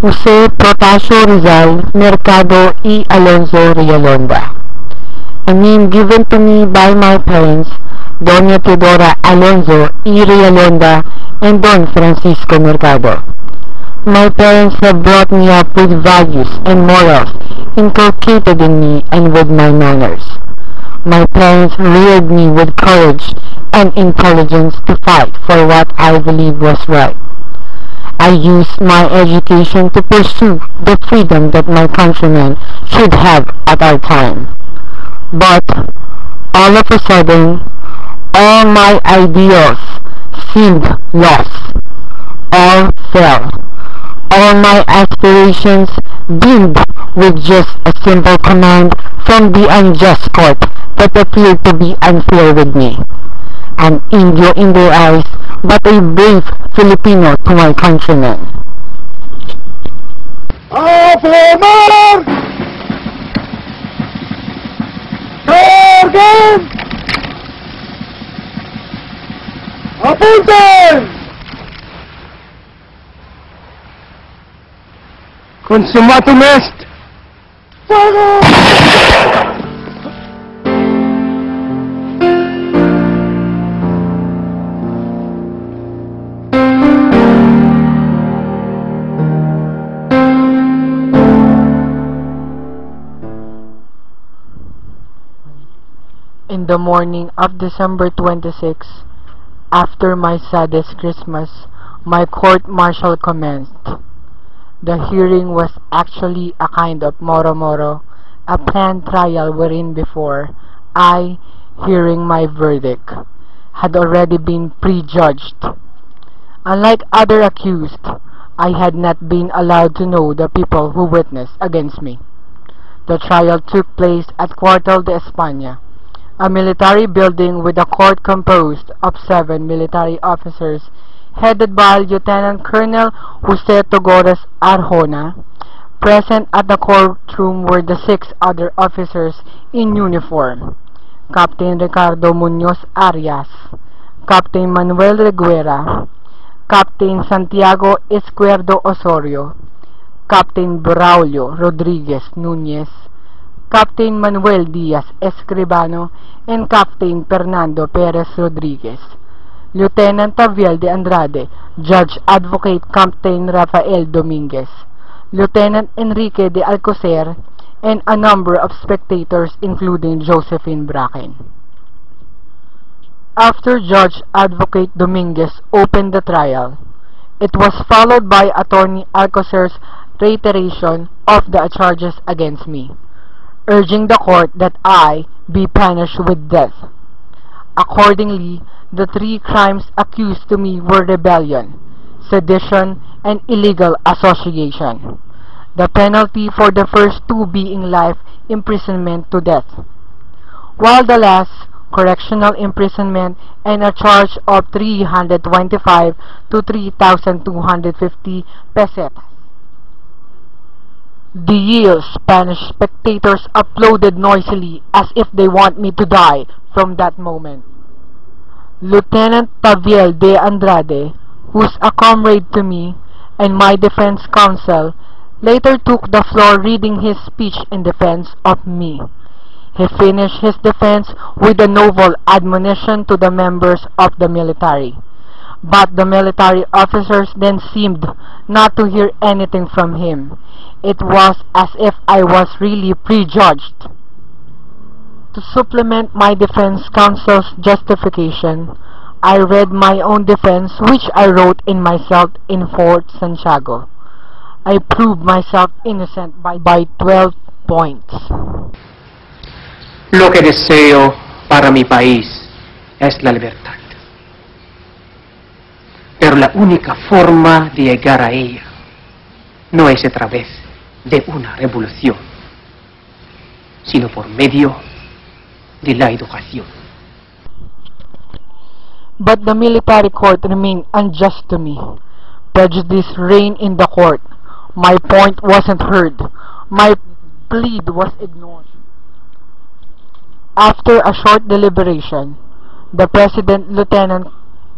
Jose Protasio Rizal Mercado y Alonso Rialonda. A name given to me by my parents, Doña Teodora Alonso y Rialonda and Don Francisco Mercado. My parents have brought me up with values and morals inculcated in me and with my manners. My parents reared me with courage and intelligence to fight for what I believe was right. I used my education to pursue the freedom that my countrymen should have at our time. But all of a sudden, all my ideals seemed lost. All fell. All my aspirations dimmed with just a simple command from the unjust court that appeared to be unfair with me. An Indio in their eyes, but a brave Filipino to my countrymen. Affirmar! Cargan! Apunten! Consumatum est! In the morning of December 26, after my saddest Christmas, my court-martial commenced. The hearing was actually a kind of moro-moro, a planned trial wherein before I, hearing my verdict, had already been prejudged. Unlike other accused, I had not been allowed to know the people who witnessed against me. The trial took place at Cuartel de España, a military building with a court composed of 7 military officers headed by Lieutenant Colonel Jose Togores Arjona. Present at the courtroom were the 6 other officers in uniform: Captain Ricardo Muñoz Arias, Captain Manuel Reguera, Captain Santiago Izquierdo Osorio, Captain Braulio Rodriguez Núñez, Captain Manuel Diaz Escribano, and Captain Fernando Perez Rodriguez. Lieutenant Taviel de Andrade, Judge Advocate Captain Rafael Dominguez, Lieutenant Enrique de Alcocer, and a number of spectators including Josephine Bracken. After Judge Advocate Dominguez opened the trial, it was followed by Attorney Alcocer's reiteration of the charges against me, urging the court that I be punished with death. Accordingly, the 3 crimes accused to me were rebellion, sedition, and illegal association, the penalty for the first 2 being life imprisonment to death, while the last, correctional imprisonment and a charge of 325 to 3,250 pesetas. The yale Spanish spectators applauded noisily as if they want me to die from that moment. Lieutenant Taviel de Andrade, who's a comrade to me, and my defense counsel, later took the floor reading his speech in defense of me. He finished his defense with a noble admonition to the members of the military, but the military officers then seemed not to hear anything from him. It was as if I was really prejudged. To supplement my defense counsel's justification, I read my own defense, which I wrote in myself in Fort Santiago. I proved myself innocent by 12 points. Lo que deseo para mi país es la libertad. Pero la única forma de llegar a ella no es a través de una revolución, sino por medio de la educación. But the military court remained unjust to me. Prejudice reigned in the court. My point wasn't heard. My plea was ignored. After a short deliberation, the President, Lieutenant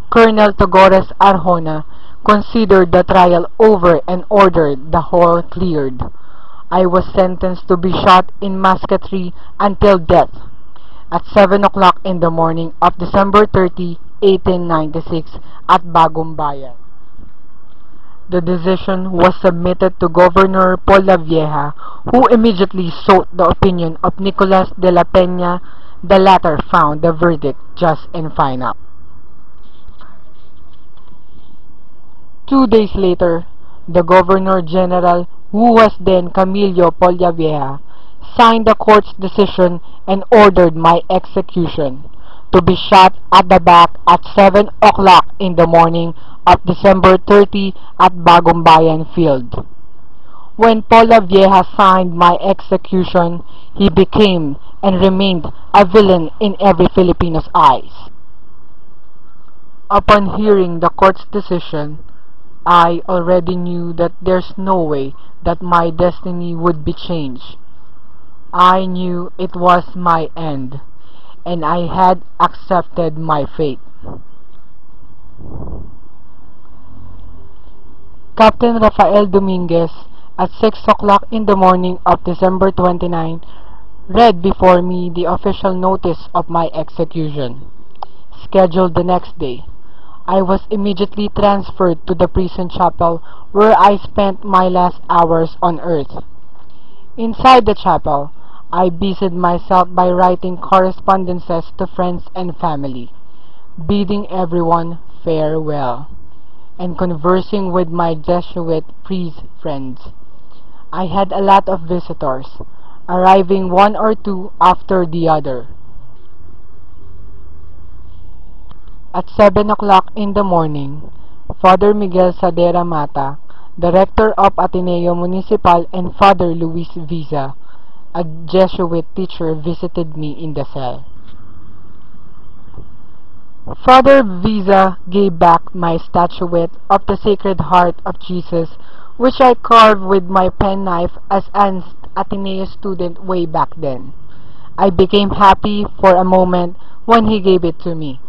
Colonel Togores Arjona, considered the trial over and ordered the hall cleared. I was sentenced to be shot in musketry until death at 7 o'clock in the morning of December 30, 1896 at Bagong Bayan. The decision was submitted to Governor Polavieja, who immediately sought the opinion of Nicolas de la Peña. The latter found the verdict just and final. 2 days later, the Governor-General, who was then Camilo Polavieja, signed the court's decision and ordered my execution to be shot at the back at 7 o'clock in the morning of December 30 at Bagong Bayan Field. When Polavieja signed my execution, he became and remained a villain in every Filipino's eyes. Upon hearing the court's decision, I already knew that there's no way that my destiny would be changed. I knew it was my end, and I had accepted my fate. Captain Rafael Dominguez, at 6 o'clock in the morning of December 29, read before me the official notice of my execution, scheduled the next day. I was immediately transferred to the prison chapel where I spent my last hours on earth. Inside the chapel, I busied myself by writing correspondences to friends and family, bidding everyone farewell, and conversing with my Jesuit priest friends. I had a lot of visitors, arriving one or two after the other. At 7 o'clock in the morning, Father Miguel Sadera Mata, Director of Ateneo Municipal, and Father Luis Viza, a Jesuit teacher, visited me in the cell. Father Viza gave back my statuette of the Sacred Heart of Jesus, which I carved with my penknife as an Ateneo student way back then. I became happy for a moment when he gave it to me.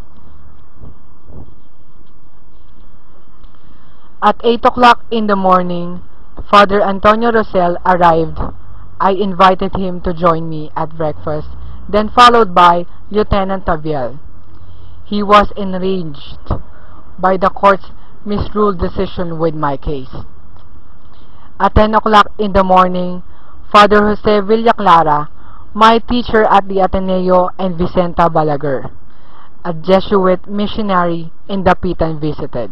At 8 o'clock in the morning, Father Antonio Rosel arrived. I invited him to join me at breakfast, then followed by Lieutenant Taviel. He was enraged by the court's misruled decision with my case. At 10 o'clock in the morning, Father Jose Villaclara, my teacher at the Ateneo, and Vicenta Balaguer, a Jesuit missionary in Dapitan, visited.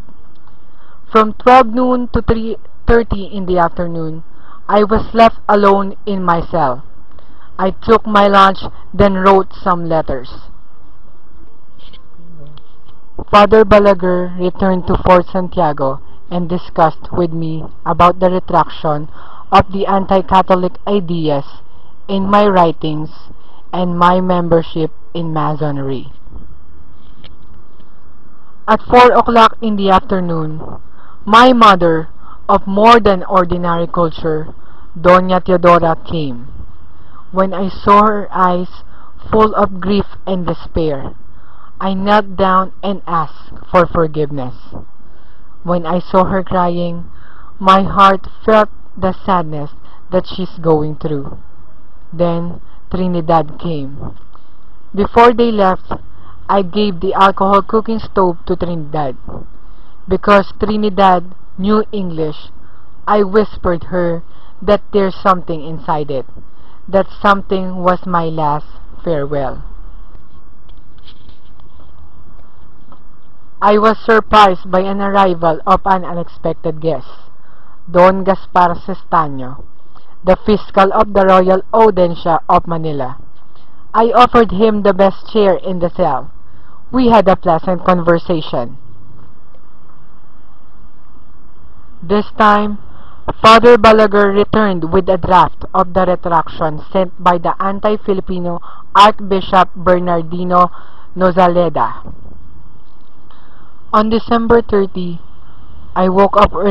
From 12 noon to 3:30 in the afternoon, I was left alone in my cell. I took my lunch, then wrote some letters. Father Balaguer returned to Fort Santiago and discussed with me about the retraction of the anti-Catholic ideas in my writings and my membership in Masonry. At 4 o'clock in the afternoon, my mother, of more than ordinary culture, Doña Teodora, came. When I saw her eyes full of grief and despair, I knelt down and asked for forgiveness. When I saw her crying, my heart felt the sadness that she's going through. Then Trinidad came. Before they left, I gave the alcohol cooking stove to Trinidad. Because Trinidad knew English, I whispered her that there's something inside it. That something was my last farewell. I was surprised by an arrival of an unexpected guest, Don Gaspar Sestaño, the Fiscal of the Royal Audiencia of Manila. I offered him the best chair in the cell. We had a pleasant conversation. This time, Father Balaguer returned with a draft of the retraction sent by the anti-Filipino Archbishop Bernardino Nozaleda. On December 30, I woke up early